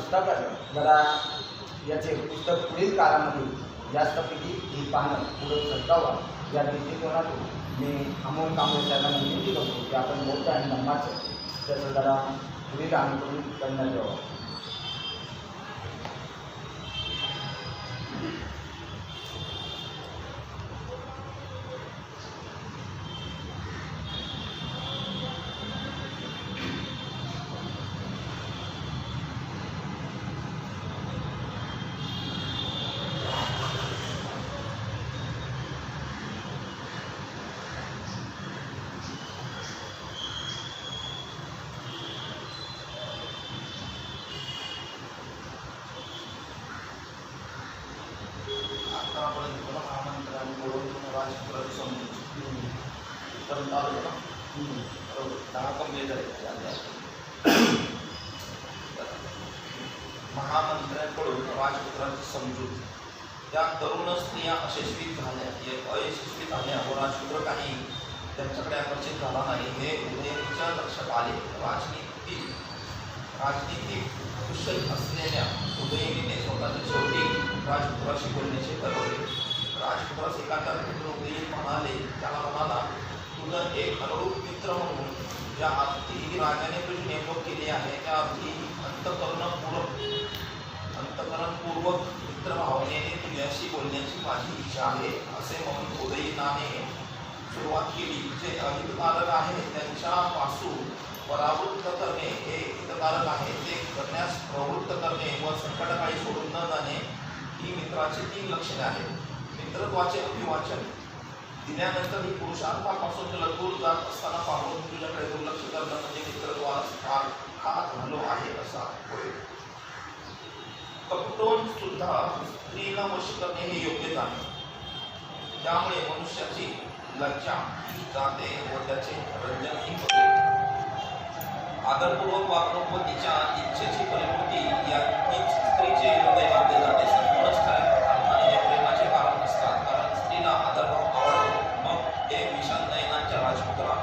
पुस्तक जरा याचे पुस्तक पुढील काळामध्ये जास्तपैकी ही पानं पुढे सरकावं या दृष्टिकोनातून मी अमोल कांबळे साहेबांना विनंती करतो की आपण बौद्ध आणि धर्माचं त्याचं जरा पुढील अनुकरण करण्यात यावं. महामंत्र्यांकडून राजपुत्राची समजूत. त्या तरुण स्त्रिया अयशस्वी झाल्या व राजपुत्र काही त्यांच्याकडे आकर्षित झाला नाही हे उदयनच्या लक्षात आले. राजनीती कुशल असलेल्या उदयनीने स्वतःच्या शेवटी राजपुत्राशी बोलण्याचे ठरवले. राजपुत्रास एकांतात भेटून उदयन त्याला म्हणाला, तुझं एक अनुरूप मित्र म्हणून ज्या अर्थी राजाने तुझी नेमणूक केली आहे त्या अर्थी अंतःकरणपूर्वक मित्रभावनेने तुझ्याशी बोलण्याची माझी इच्छा आहे असे म्हणून उदयनाने सुरुवात केली. जे अहितकारक आहे त्यांच्यापासून परावृत्त करणे हे हितकारक आहे ते करण्यास प्रवृत्त करणे व संकटकाळी सोडून न जाणे ही मित्राची 3 लक्षणे आहेत. मित्रत्वाचे अभिवाचन दिल्यानंतर ही पुरुषार्थापासून तुला दूर जात असताना पाहून तुझ्याकडे दुर्लक्ष करणं म्हणजे मित्रत्वास हात घालो आहे असा होय. कपटोन सुद्धा स्त्रीला वश करणे हे योग्य नाही. त्यामुळे मनुष्याची लज्जा जाते व त्याचे रंजनही होते. आदरपूर्वक वागणूक व तिच्या इच्छेची परिपूर्ती यातच स्त्रीचे हृदय बांधले जाते. संपूर्णच खऱ्या अर्थाने हे प्रेमाचे कारण नसतात, कारण स्त्रीला आदरभाव आवडतो. मग एक विशाल नयनांच्या राजपुत्रा,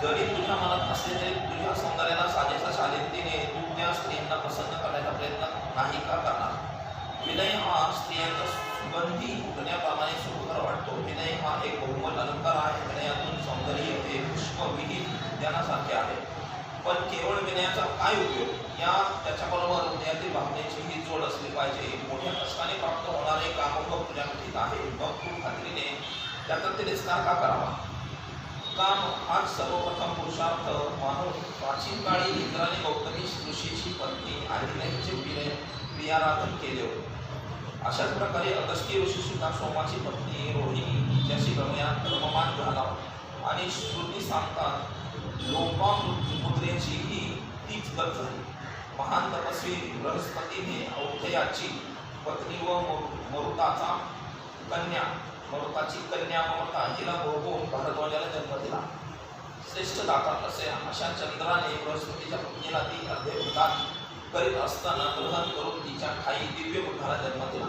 जरी तुझ्या मनात असले तरी तुझ्या सौंदर्याला साजेसा शालीनतेने तू त्या स्त्रियांना प्रसन्न करण्याचा प्रयत्न नाही का करणार? विनय हा स्त्रियांचा सुगंधी उठण्याप्रमाणे सुखकर वाटतो. विनय हा एक बहुमोल अलंकार आहे. विनयातून सौंदर्य हे पुष्पविहीन ज्ञानासारखे आहे. पण केवळ विनयाचा काय उपयोग? त्याच्याबरोबर हृदयातील भावनेची ही जोड असली पाहिजे. मोठ्या कष्टाने प्राप्त होणारे कामोपभोग तुझ्या कथित आहे, मग तू खात्रीने त्याचा तिरस्कार का करावा? काम हाच सर्वप्रथम पुरुषार्थ मानून प्राचीन काळी इंद्राने गौतमी ऋषीची पत्नी अहिल्याचे प्रियाराधन केले होते. अशाच प्रकारे अगस्त्य ऋषी सुद्धा सोमाची पत्नी रोहिणी हिच्याशी रममान झाला आणि श्रुती सांगतात लोपामुद्रेची ही तीच गत झाली. महान तपस्वी बृहस्पतीने औथयाची पत्नी व मरुताची कन्या ममता हिला भोगून भारद्वाजाला जन्म दिला. श्रेष्ठ दाता अशा चंद्राने बृहस्पतीच्या पत्नीला ती अर्धे करीत असताना ग्रहण करून तिच्या ठाई दिव्य बुद्धाला जन्म दिला.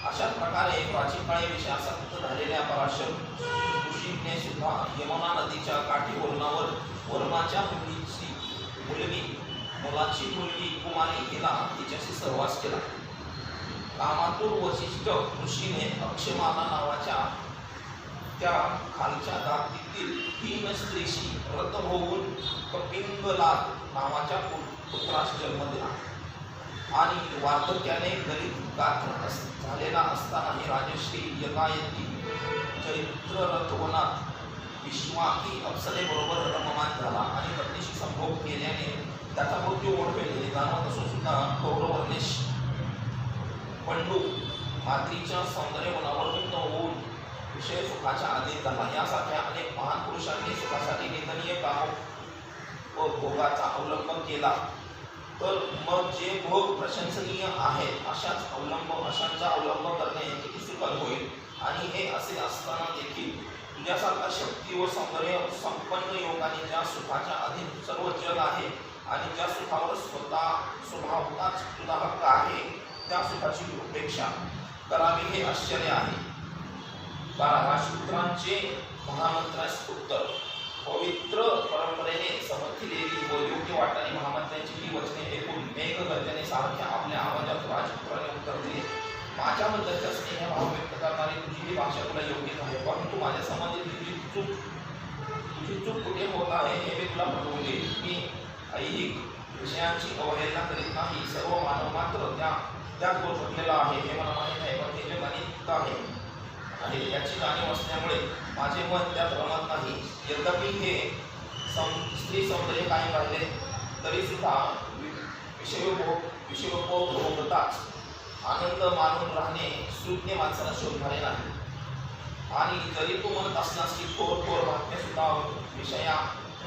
अशाच प्रकारे प्राचीन काळी विषयासक्त झालेल्या पराशर ऋषीने सुद्धा यमुना नदीच्या काठी वरुणावर वर्माच्या मुलाची मुलगी कुमारी हिला तिच्याशी सहवास केला. कामातूर वशिष्ठ ऋषीने अक्षमाला नावाच्या त्या खालच्या दातीतील 3 स्त्रीशी व्रत होऊन कपिंगलाद नावाच्या पुत्रास जन्म दिला आणि वार्धक्याने गलित गात्र झालेला असतानाही राजश्री यथायती चैत्ररथवनात विश्वाकी अप्सरेबरोबर रममान झाला आणि पत्नीशी संभोग केल्याने त्याचा मृत्यू ओढवेल हे जाणवत असून सुद्धा कौरवर्णेश पंडू माद्रीच्या सौंदर्य गुणावर मुक्त होऊन विषय सुखाच्या अधीन झाला. यासारख्या अनेक महान पुरुषांनी सुखासाठी निंदनीय काम व भोगाचा अवलंब केला. तर मग जे भोग प्रशंसनीय आहेत अशांचा अवलंब करणे किती सुकर होईल. आणि हे असे असताना देखील तुझ्यासारखा शक्ती व सौंदर्य संपन्न योगाने ज्या सुखाच्या अधीन सर्व जग आहे आणि ज्या सुखावर स्वभावताच तुझा हक्क आहे त्या सुखाची उपेक्षा करावी हे आश्चर्य आहे. 12 राजपुत्रांचे महामंत्रास उत्तर. पवित्र परंपरेने समर्थिलेली व योग्य वाटणारी महामंत्र्यांची ही वचने ऐकून मेघगर्जनेसारख्या आपल्या आवाजात राजपुत्राने उत्तर दिले, माझ्याबद्दलच्या स्नेहभाव व्यक्त करणारी तुझी ही भाषा तुला योग्यच आहे, परंतु माझ्या संबंधित तुझी चूक कुठे होत आहे हे मी तुला पटवून देईल. मी ऐहिक विषयांची अवहेलना करीत नाही, सर्व मानव मात्र त्यात गोठवलेला आहे हे मला माहीत आहे, पण हे जे गणित आहे याची जाणीव असल्यामुळे माझे मन त्यात रमत नाही. यद्यपि हे स्त्री सौंदर्य कायम राहिले तरी सुद्धा विषयोपभोग होताच आनंद मानून राहणे सुज्ञ माणसाला शोधणारे नाही. आणि जरी तू म्हणत असलास की थोर वाक्य सुद्धा विषया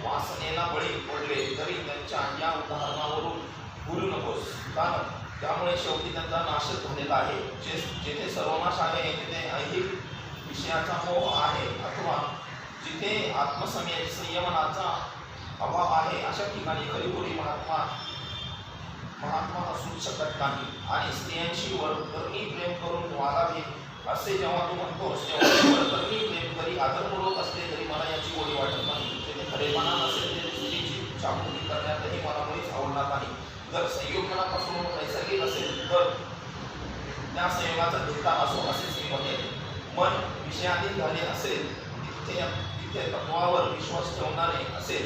वासनेला बळी पडले तरी त्यांच्या या उदाहरणावरून भुलू नकोस, कारण त्यामुळे शेवटी त्यांचा नाशच झालेला आहे. जेथे सर्वनाश आहे तिथे ऐहिक विषयाचा मोह आहे, अथवा जिथे संयमनाचा अभाव आहे अशा ठिकाणी खरीखुरी महात्मा असू शकत नाही. आणि स्त्रियांशी वरकरणी प्रेम करून वागावे असे जेव्हा तू म्हणतोस तेव्हा वरकरणी प्रेम करी आदरपूर्वक असले तरी मला याची ओढी वाटत नाही. जेथे खरेपणा नसेल ते स्त्रीची चापुरी करण्यातही मला मुळीच आवडणार नाही. जर संयोगमनापासून नैसर्गिक असेल तर त्या संयोगाचा धोका असो असेच मी म्हणेन. मन विषयाधीन झाले असेल तिथे तत्वावर विश्वास ठेवणारे असेल,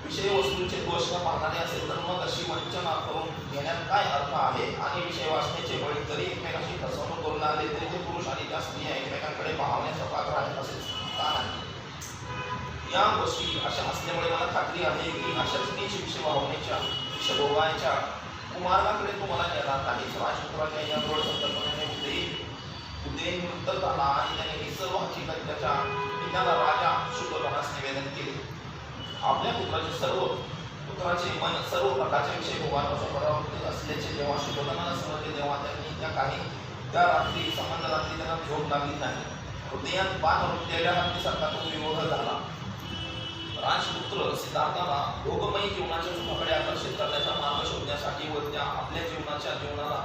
विषय वस्तूंचे दोष न पाहणारे असेल तर मग अशी वंचना करून घेण्यात काय अर्थ आहे. आणि विषय वाचण्याचे बळी जरी एकमेकांशी फसवणूक करून आले तरी ते पुरुष आणि त्या स्त्रिया एकमेकांकडे पाहण्याचा पात्र आहेत असेच का नाही. या गोष्टी अशा असल्यामुळे मला खात्री आहे की अशाच नीच विषय वाहवण्याच्या विषभोगाच्या कुमार्गाकडे तुम्हाला नेणार नाही. राजपुत्राच्या या गोड संकल्पनेने उदयनिवृत्त झाला आणि त्याने ही सर्व हकीकत त्याच्या पित्याला राजा शुद्धोधनास निवेदन केले. आपल्या पुत्राचे मन सर्व प्रकारच्या विषय भोगांपासून परावृत्त असल्याचे जेव्हा शुद्धोधनाला समजले तेव्हा त्यांनी त्या रात्री संबंध रात्री त्यांना झोप लागली नाही. हृदयात बाण रुतलेल्या हत्तीसारखा तो विरोध झाला. राजपुत्र सिद्धार्थाला भोगमयी जीवनाच्या सुखाकडे आकर्षित करण्याचा मार्ग शोधण्यासाठी व त्या आपल्या जीवनाला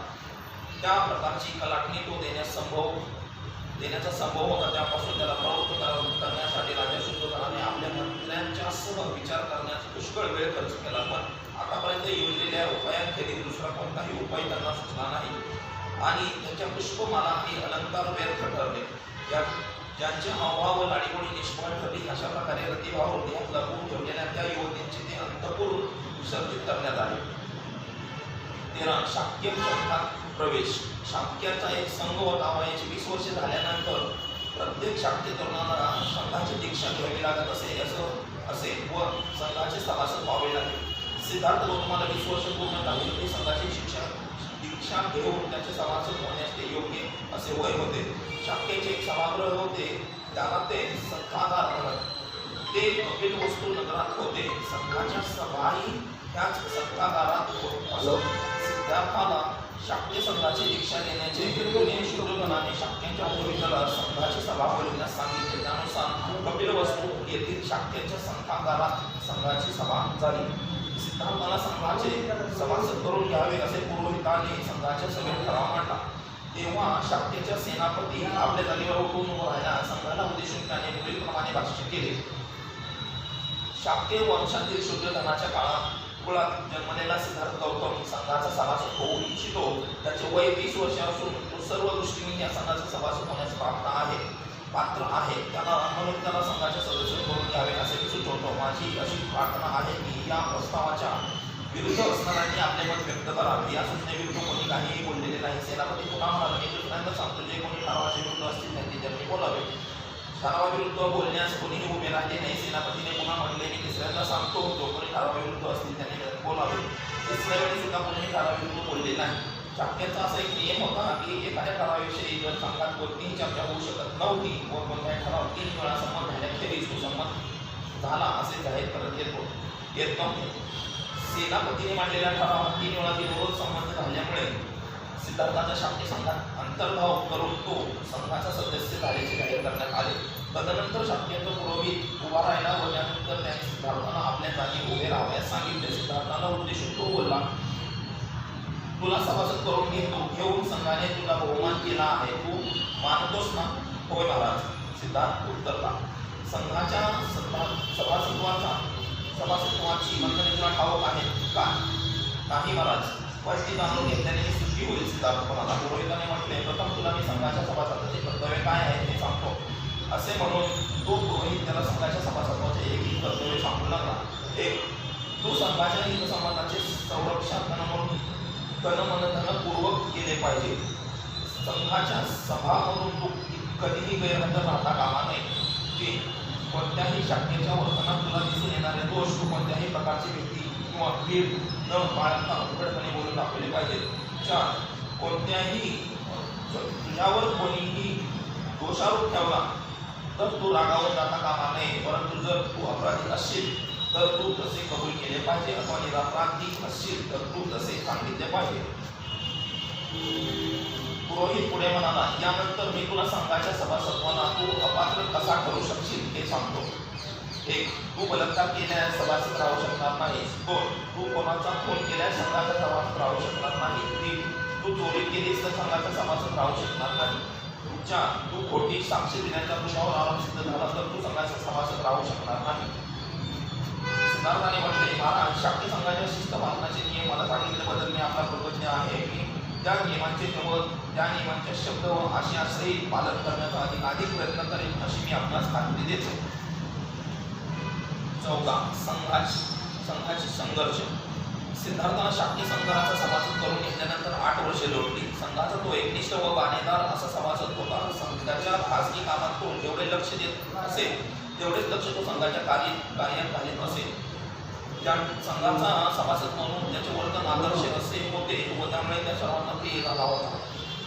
त्या प्रकारची कलाटणी तो देण्याचा संभव होता. त्यापासून त्याला प्रवृत्त करण्यासाठी राजा शुद्धोधनाने आपल्या मंत्र्यांच्या सह विचार करण्याचा पुष्कळ वेळ खर्च केला, पण आतापर्यंत योजलेल्या उपायांखेरीज दुसरा कोणताही उपाय त्यांना सुचला नाही. आणि त्यांच्या पुष्पमाला आणि अलंकार व्यर्थ ठरले. ज्यांचे हावभाव व लाडीगोडी निष्फळ ठरली अशा प्रकारे रतिभाव हृदयात लपवून ठेवलेल्या त्या युवतींचे ते अंतःपुर विसर्जित करण्यात आले. 13 शाक्य संघात प्रवेश. शाक्याचा एक संघ होता. वयाची 20 वर्षे झाल्यानंतर प्रत्येक शाक्य तरुणाला संघाची दीक्षा घ्यावी लागत असे व संघाचे सभासद व्हावे लागले. सिद्धार्थ गौतमाला 20 वर्ष पूर्ण झाली ते संघाची दीक्षा घेऊन त्याचे सभासद होण्यास ते योग्य असे वय होते. शाक्याचे एक सभागृह होते, त्याला ते संघागार म्हणत. ते कपिल वस्तू नगरात होते. संघाच्या सभाही त्याच संघागारात होत. सिद्धार्थाला शाक्य संघाची दीक्षा देण्याचे हेतूने शुद्धोधनाने शाक्यांच्या पुरोहिताला संघाची सभा बोलविण्यास सांगितले. त्यानुसार कपिलवस्तू येथील शाक्यांच्या संघागारात संघाची सभा झाली. सिद्धार्थाला संघाचे सभासद करून घ्यावे असे पुरोहिताने संघाच्या सभेत ठराव मांडला. तेव्हा शाक्याच्या सेनापती आपल्या जागेवर उठून उभं राहिला. संघाला उद्देशून त्याने पुढीलप्रमाणे भाष्य केले. शाक्य वंशातील शुद्धोधनाच्या काळात कुळात जन्मलेला सिद्धार्थ गौतम संघाचा सभासद होऊ इच्छितो. त्याचे वय 20 वर्ष असून तो सर्व दृष्टीने या संघाचा सभासद होण्यास पात्र आहे. म्हणून त्याला संघाचे सदस्य करून घ्यावे असे मी सुचवतो. माझी अशी प्रार्थना आहे की या प्रस्तावाच्या विरुद्ध असणाऱ्यांनी आपले मत व्यक्त करावे. या सूचनेविरुद्ध कोणी काहीही बोललेले नाही. सेनापती पुन्हा म्हणाला, मी दुसऱ्यांदा सांगतो, जे कोणी ठरावाच्या विरुद्ध असतील त्यांनी बोलावे. ठरावाविरुद्ध बोलण्यास कोणीही उभे राहिले नाही. सेनापतीने पुन्हा म्हटले, मी तिसऱ्यांदा सांगतो, जो कोणी ठरावाविरुद्ध असतील त्यांनी बोलावे. तिसऱ्या वेळी सुद्धा कोणी ठरावाविरुद्ध बोलले नाही. शाक्याचा असा एक नियम होता की एखाद्या ठरावाविषयी जर संघात कोणतीही चर्चा होऊ शकत नव्हती व कोणत्याही ठराव 3 वेळा संमत झाल्याखेरीज तो संमत झाला असे जाहीर करत येत नव्हते. सेनापतीने मांडलेल्या ठरावात 3 वेळा विरोध संमत झाल्यामुळे सिद्धार्थाच्या शाक्य संघात अंतर्भाव करून तो संघाचा सदस्य झाल्याचे जाहीर करण्यात आले. तदनंतर शाक्याचा पुरोहित उभा राहिला व त्यानंतर त्याने सिद्धार्थाला आपल्या जागी उभे राहावयास सांगितले. सिद्धार्थाला उद्देशून तो बोलला, तुला सभासद करून घेऊन संघाने तुला बहुमान केला आहे, तू मानतोस ना? होय महाराज, सिद्धार्थ उत्तरला. संघाच्या सभासत्वाची बंधने तुला ठाऊक आहेत का? नाही महाराज, पण ती जाणून घेतल्याने मी सुखी होईल. सिद्धार्थ म्हणाला. पुरोहिताने म्हटले, प्रथम तुला मी संघाच्या सभासदाचे कर्तव्य काय आहे ते सांगतो. असे म्हणून तो पुरोहित त्याला संघाच्या सभासत्वाचे एक कर्तव्य सांगू लागला. एक, तू संघाच्या हितसंबंधांचे संरक्षण तनमनधनपूर्वक केले पाहिजे. संघाच्या सभामधून तू कधीही गैरहजर राहता कामा नये. 3, कोणत्याही शाखेच्या वर्तनात तुला दिसून येणारे दोष तू कोणत्याही प्रकारची भीती किंवा भीड न बाळगता उघडपणे बोलून दाखवले पाहिजे. 4, कोणत्याही तुझ्यावर कोणीही दोषारोप ठेवला तर तू रागावून जाता कामा नये, परंतु जर तू अपराधी असशील तर तू तसे कबूल केले पाहिजे, अथवा निरपराधी असशील तर तू तसे सांगितले पाहिजे. पुरोहित पुढे म्हणाला, यानंतर मी तुला संघाच्या सभासत्वाला तू अपात्र कसा ठरू शकशील हे सांगतो. 1, तू बलात्कार केल्यास सभासद राहू शकणार नाहीस. 2, तू कोणाचा खून केल्यास संघाचा सभासद राहू शकणार नाही. 3, तू चोरी केलीस तर संघाचा सभासद राहू शकणार नाही. 4, तू खोटी साक्षी दिल्याचा तुझ्यावर आरोप सिद्ध झाला तर तू संघाचा सभासद राहू शकणार नाही. सिद्धार्थाने म्हटले, महाराज, शाक्य संघाच्या शिस्त पालनाचे नियम मला सांगितले बदलणे आपला कृतज्ञ आहे. मी त्या नियमांचे केवळ त्या नियमांचे शब्द व आशयासहित पालन करण्याचा अधिकाधिक प्रयत्न करेन अशी मी आपणास खात्री देतो. 4, संघाची संघर्ष. सिद्धार्थाला शाक्य संघाचा सभासद करून घेतल्यानंतर 8 वर्षे लोटली. संघाचा तो एकनिष्ठ व बाणेदार असा सभासद होता. संघाच्या खासगी कामात तो जेवढे लक्ष देत असेल तेवढेच लक्ष तो संघाच्या कार्यात घालीत असेल. त्या संघाचा सभासद म्हणून त्याचे वर्तन आदर्श असे होते व त्यामुळे त्या सर्वांना प्रिय झाला होता.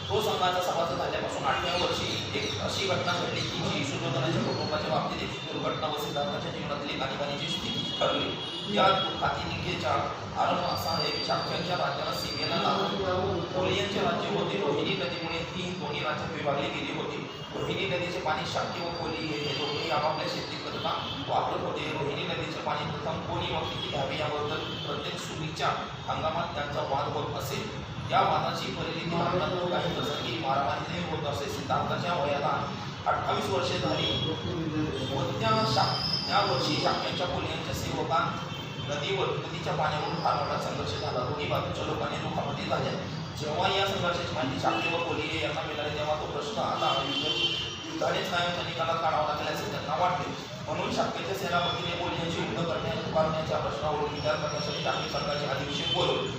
तो संघाचा सभासद झाल्यापासून 8व्या वर्षी एक अशी घटना घडली की जी सुयोधनाच्या कुटुंबाच्या बाबतीत एक दुर्घटना व सिद्धार्थाच्या जीवनातली आणीबाणीची स्थिती ठरली. या खातिनिकेचा आरंभ असा आहे की शाक्यांच्या राज्याला सीमेला लागून कोलियनचे राज्य होते. रोहिणी नदीमुळे ही दोन्ही राज्यात विभागली गेली होती. रोहिणी नदीचे पाणी शाक्य व कोली हे दोन्ही आपापल्या शेतीकरता वापरत होते. रोहिणी नदीचे पाणी प्रथम कोणी व किती घ्यावे याबद्दल प्रत्येक सुगीच्या हंगामात त्यांचा वाद होत असे. या वादाची परिणिती लग्नात काही प्रसंगी मारामारीने होत असे. सिद्धार्थाच्या वयाला 28 वर्षे झाली व त्या वर्षी शाक्यांच्या कोलियनच्या सेवकांना नदीच्या पाण्यावरून फार मोठा संघर्ष झाला. दोन्ही बाजूच्या लोकांनी दुखापती झाल्या. जेव्हा या संघर्षाची माहिती शाक्य व कोलिये यांना मिळाली तेव्हा तो प्रश्न आता युद्धानेच कायमच्या निकालात काढावा लागेल असे त्यांना वाटले. म्हणून शाक्याच्या सेनापतीने कोलियांशी युद्ध करण्याच्या प्रश्नावरून विचार करण्यासाठी शाक्य संघाचे अधिवेशन बोलवले.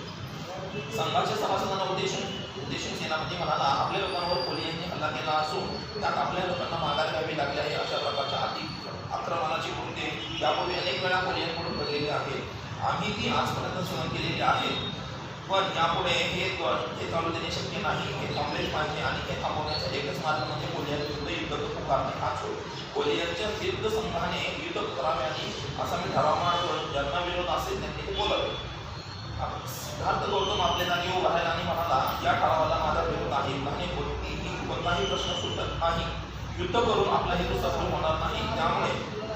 संघाच्या सभासदांना उद्देशून सेनापती म्हणाला, आपल्या लोकांवर कोलियांनी हल्ला केला असून त्यात आपल्या लोकांना माघार घ्यावी लागली आहे. अशा प्रकारच्या आक्रमणाची कृत्ये यापूर्वी अनेक वेळा कोलियांकडून घडलेली आहे. आम्ही ती आजपर्यंत सहन केलेली आहे, पण यापुढे हे चालू देणे शक्य नाही. हे थांबलेच पाहिजे आणि हे थांबवण्याचा एकच मार्ग म्हणजे कोलियांविरुद्ध युद्ध पुकारणे हाच होय. कोलियांच्या विरुद्ध संघाने युद्ध करावे आणि असा मी ठराव मांडतो. ज्यांना विरोध असेल त्यांनी ते बोलावे. सिद्धार्थ गौतम आपल्या जागी उभा राहिला आणि म्हणाला, या ठरावाला माझा विरोध आहे. कोणताही प्रश्न सुटत नाही. युद्ध करून आपला हेतू सफल होणार नाही. त्यामुळे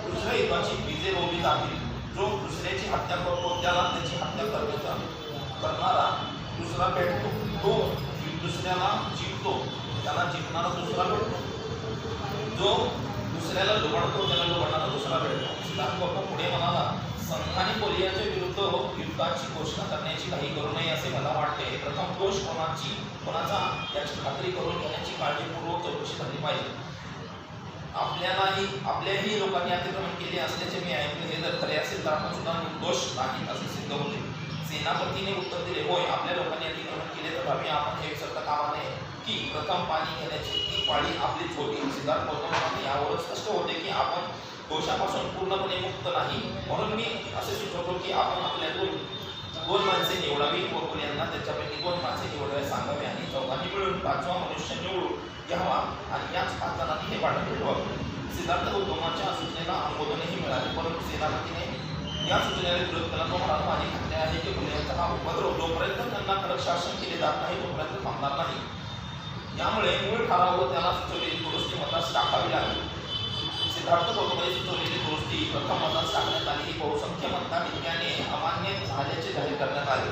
दुसऱ्या युद्धाची बीजे रोवली जातील. जो दुसऱ्याची हत्या करतो त्याला त्याची हत्या करणारा दुसरा भेटतो. तो दुसऱ्याला जिंकतो त्याला जिंकणारा दुसरा भेटतो. जो दुसऱ्याला लुबाडतो त्याला लुबाडणारा दुसरा भेटतो. सिद्धार्थ गौतम पुढे म्हणाला, संघाने कोलियांच्या विरुद्ध युद्धाची घोषणा करण्याची काही करू नये असे मला वाटते. प्रथम दोष कोणाचा याची खात्री करून घेण्याची काळजीपूर्वक चौकशी झाली पाहिजे. आपल्याही लोकांनी अतिक्रमण केले असल्याचे मी ऐकले. हे जर खरे असेल तर आपण सुद्धा निर्दोष नाही असे सिद्ध होते. सेनापतीने उत्तर दिले, होय, आपल्या लोकांनी अतिक्रमण केले तर आम्ही आपण हे विसरता कामा नये की प्रथम पाणी घेण्याची ती पाळी आपलीच होती. सिद्धार्थ गौतम यावरच स्पष्ट होते की आपण दोषापासून पूर्णपणे मुक्त नाही. म्हणून मी असे सुचवतो की आपण आपल्यातून 2 माणसे निवडावी व कोलियांना त्याच्यापैकी 2 माणसे निवडावे सांगावे आणि चौघांनी मिळून 5वा मनुष्य निवडू घ्यावा आणि याच 5 जणांनी हे वाटप ठेवावे. सिद्धार्थ गौतमाच्या सूचनेला अनुमोदनही मिळाले, परंतु सेनापतीने या सूचनेला विरोध केला. तो म्हणाला, माझी खात्री आहे की कोलियांचा हा उपद्रव जोपर्यंत त्यांना कडक शासन केले जात नाही तोपर्यंत थांबणार नाही. यामुळे मूळ ठराव व त्याला सुचवलेली दुरुस्ती मतास टाकावी लागली. सिद्धार्थ गौतमने सुचवलेली दुरुस्ती प्रथम मतास टाकण्यात आली. ही बहुसंख्य मताधिक्याने अमान्य झाल्याचे जाहीर करण्यात आले.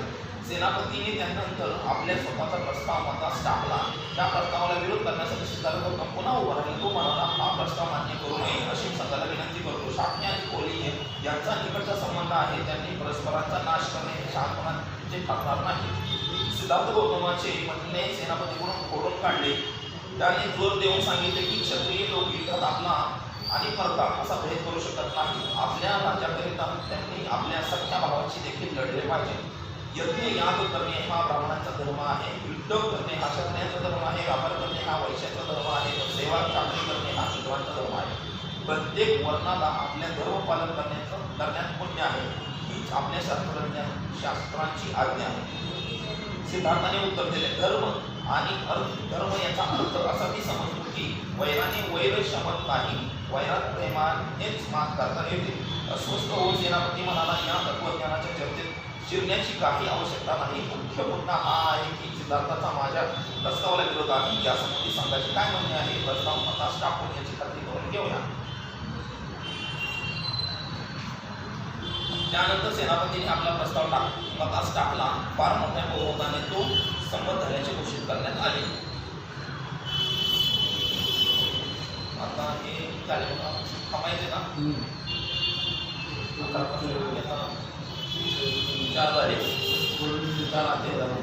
सेनापतीने त्यानंतर आपल्या स्वतःचा प्रस्ताव मतास टाकला. त्या प्रस्तावाला विरोध करण्यासाठी सिद्धार्थ गौतम पुन्हा उभा राहिला. तो म्हणाला, हा प्रस्ताव मान्य करू नये अशी संघाला विनंती करतो. शाक्य आणि कोली यांचा निकटचा संबंध आहे. त्यांनी परस्परांचा नाश करणे हे शहाणपणाचे ठरणार नाही. सिद्धार्थ गौतमाचे म्हणणे सेनापतीकडून खोडून काढले. त्याने जोर देऊन सांगितले की क्षत्रिय लोक युद्धात आपला आणि परका असा भेद करू शकत नाही. आपल्या राज्याकरिता त्यांनी आपल्या सख्या भावाची देखील लढले पाहिजे. यज्ञ याग करणे हा ब्राह्मणांचा धर्म आहे. युद्ध करणे हा क्षत्रियांचा धर्म आहे. व्यापार करणे हा वैश्याचा धर्म आहे. तर सेवा चाकरी करणे हा शूद्रांचा धर्म आहे. प्रत्येक वर्णाला आपल्या धर्म पालन करण्यात पुण्य आहे. हीच आपल्या शास्त्रांची आज्ञा आहे. सिद्धार्थाने उत्तर दिले, धर्म आणि धर्म याचा अर्थ असा मी समजतो की वैराने वैर शमत नाही, वैरात प्रेमानेच मात करता येते. अस्वस्थ होऊन सेनापती म्हणाला, या तत्वज्ञानाच्या चर्चेत शिरण्याची काही आवश्यकता नाही. मुख्य मुद्दा हा आहे की सिद्धार्थाचा माझ्या प्रस्तावाला विरोध आहे. यासंबंधी संघाचे काय म्हणणे आहे? प्रस्ताव मतास टाकून याची खात्री करून घेऊया. त्यानंतर सेनापतीने आपला प्रस्ताव मतास टाकला. फार मोठ्या बहुमताने तो संमत झाल्याचे घोषित करण्यात आले. आता हे झाले थांबायचे ना, 11 पासून आता 4 झाले, 4 आते झाले.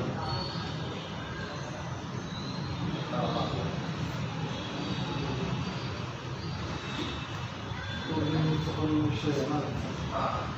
विषय आहे ना. हां